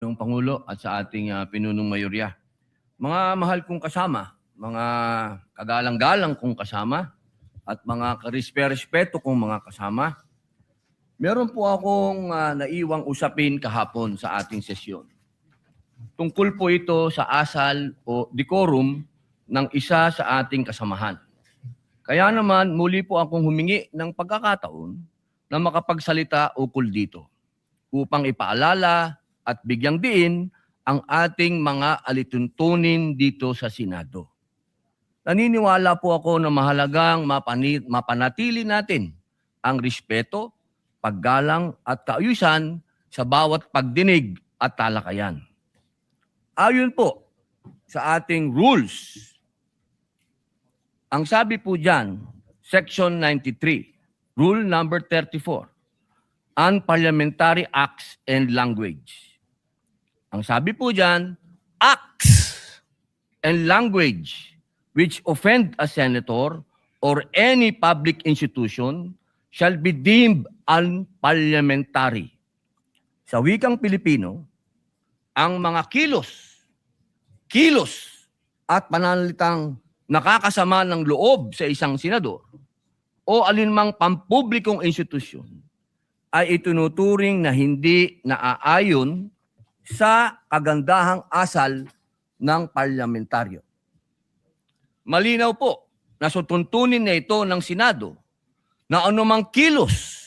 ng Pangulo at sa ating pinunong mayorya. Mga mahal kong kasama, mga kagalang-galang kong kasama, at mga karespeto kong mga kasama, meron po akong naiwang usapin kahapon sa ating sesyon. Tungkol po ito sa asal o decorum ng isa sa ating kasamahan. Kaya naman, muli po akong humingi ng pagkakataon na makapagsalita ukol dito upang ipaalala at bigyang diin ang ating mga alituntunin dito sa Senado. Naniniwala po ako na mahalagang mapanatili natin ang respeto, paggalang at kaayusan sa bawat pagdinig at talakayan. Ayon po sa ating rules, ang sabi po dyan, Section 93, Rule number 34, Unparliamentary Acts and Language. Ang sabi po dyan, acts and language which offend a senator or any public institution shall be deemed unparliamentary. Sa wikang Pilipino, ang mga kilos at pananalitang nakakasama ng loob sa isang senador o alinmang pampublikong institusyon ay itunuturing na hindi naaayon sa kagandahang asal ng parliamentaryo. Malinaw po na sutuntunin na ito ng Senado na anumang kilos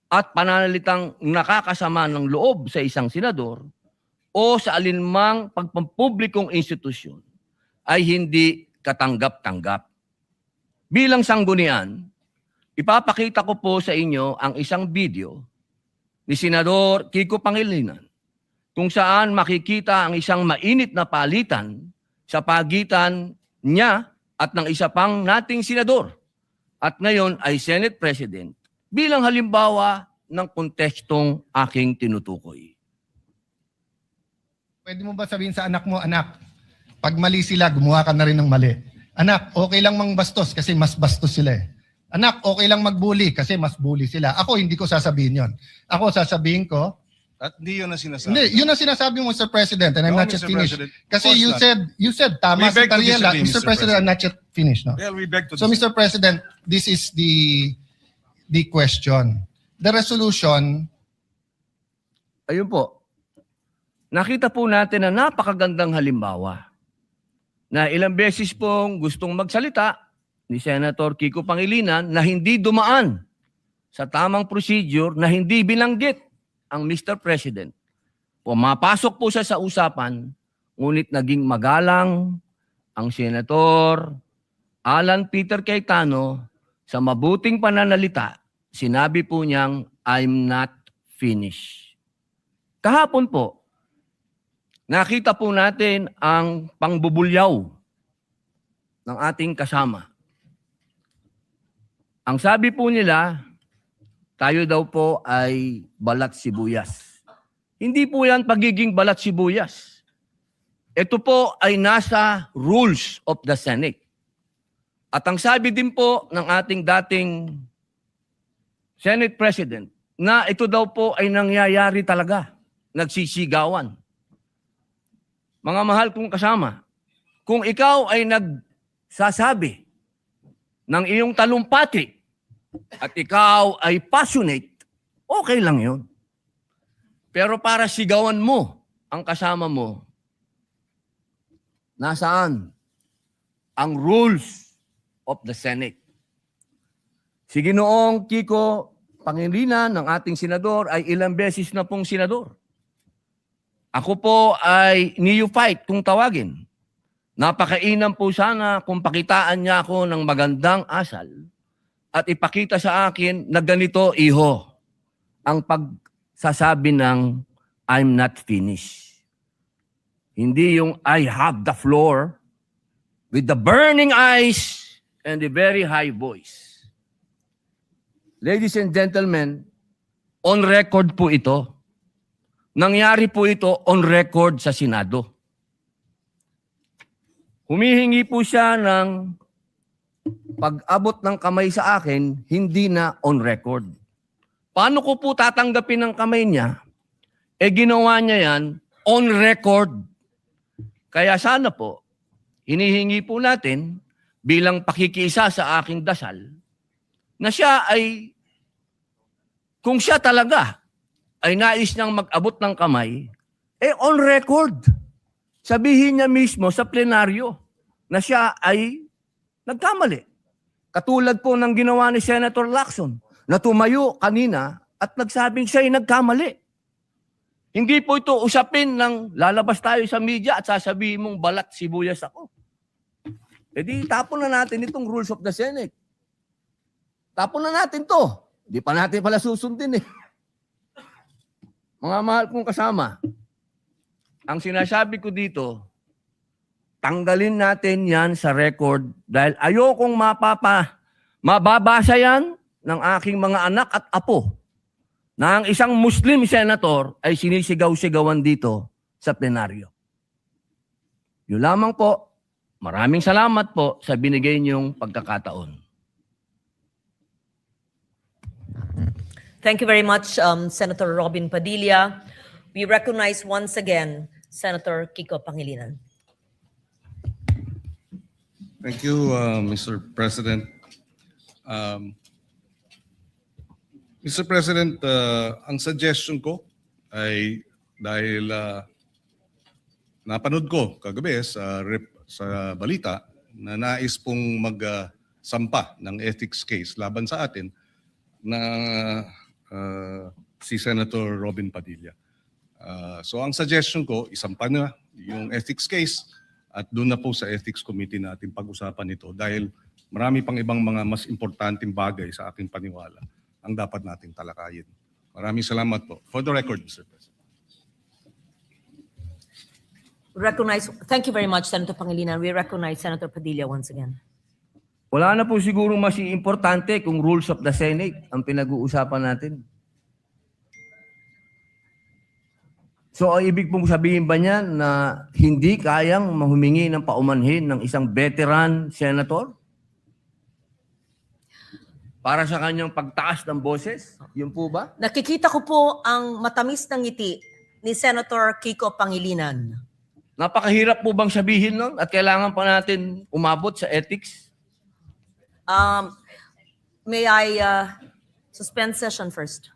at pananalitang nakakasama ng loob sa isang senador o sa alinmang pagpampublikong institusyon ay hindi katanggap-tanggap. Bilang sanggunian, ipapakita ko po sa inyo ang isang video ni Senador Kiko Pangilinan kung saan makikita ang isang mainit na palitan sa pagitan niya at ng isa pang nating senador at ngayon ay Senate President bilang halimbawa ng kontekstong aking tinutukoy. Pwede mo ba sabihin sa anak mo, anak, pag mali sila, gumawa ka na rin ng mali. Anak, okay lang mangbastos kasi mas bastos sila eh. Anak, okay lang magbully kasi mas bully sila. Ako, hindi ko sasabihin yon. Ako, sasabihin ko, at hindi yun ang sinasabi. hindi, yun ang sinasabi mo, Mr. President, and I'm No, not yet Mr. finished. President. Kasi Of course you said, tama We si beg to Tariela. disagree, Mr. President, I'm not yet finished. No? Well, we beg to So, Mr. President, this is the question. The resolution, Ayun po, nakita po natin na napakagandang halimbawa na ilang beses pong gustong magsalita ni Senator Kiko Pangilinan na hindi dumaan sa tamang procedure na hindi binanggit ang Mr. President. Pumapasok po siya sa usapan, ngunit naging magalang ang Senator Alan Peter Cayetano sa mabuting pananalita. Sinabi po niyang, I'm not finished. Kahapon po, nakita po natin ang pangbubulyaw ng ating kasama. Ang sabi po nila, tayo daw po ay balat sibuyas. Hindi po yan pagiging balat sibuyas. Ito po ay nasa rules of the Senate. At ang sabi din po ng ating dating Senate President, na ito daw po ay nangyayari talaga. Nagsisigawan. Mga mahal kong kasama, kung ikaw ay nagsasabi ng iyong talumpati at ikaw ay passionate, okay lang yun. Pero para sigawan mo ang kasama mo, nasaan ang rules of the Senate? Si Ginoong Kiko Pangilinan ng ating senador ay ilang beses na pong senador. Ako po ay neophyte kung tawagin. Napakainam po sana kung pakitaan niya ako ng magandang asal at ipakita sa akin na ganito, iho, ang pagsasabi ng I'm not finished. Hindi yung I have the floor with the burning eyes and the very high voice. Ladies and gentlemen, on record po ito. Nangyari po ito on record sa Senado. Humihingi po siya ng pag-abot ng kamay sa akin, hindi na on record. Paano ko po tatanggapin ng kamay niya? ginawa niya yan on record. Kaya sana po, hinihingi po natin bilang pakikiisa sa aking dasal na siya ay, kung siya talaga ay nais niyang mag-abot ng kamay, on record. Sabihin niya mismo sa plenaryo na siya ay nagkamali. Katulad po ng ginawa ni Senator Lacson na tumayo kanina at nagsabing siya ay nagkamali. Hindi po ito usapin ng lalabas tayo sa media at sasabihin mong balat sibuyas ako. E di tapon na natin itong rules of the Senate. Tapon na natin to. Di pa natin pala susundin eh. Mga mahal kong kasama, ang sinasabi ko dito, tanggalin natin yan sa record dahil ayokong mababasa yan ng aking mga anak at apo na ang isang Muslim senator ay sinisigaw-sigawan dito sa plenaryo. Yun lamang po. Maraming salamat po sa binigay niyong pagkakataon. Thank you very much, Senator Robin Padilla. We recognize once again Senator Kiko Pangilinan. Thank you, Mr. President. Mr. President, ang suggestion ko ay dahil napanood ko kagabi sa balita na nais pong magsampa ng ethics case laban sa atin na si Senator Robin Padilla. So ang suggestion ko, isampa na yung ethics case at doon na po sa ethics committee natin pag-usapan ito dahil marami pang ibang mga mas importanteng bagay sa aking paniwala ang dapat nating talakayin. Maraming salamat po. For the record, Mr. President. Thank you very much, Senator Pangilinan. We recognize Senator Padilla once again. Wala na po siguro mas importante kung rules of the Senate ang pinag-uusapan natin. So, ang ibig pong sabihin ba niya na hindi kayang mahumingi ng paumanhin ng isang veteran senator? Para sa kanyang pagtaas ng boses? Yun po ba? Nakikita ko po ang matamis na ngiti ni Senator Kiko Pangilinan. Napakahirap po bang sabihin nun? At kailangan pa natin umabot sa ethics? May I suspend session first?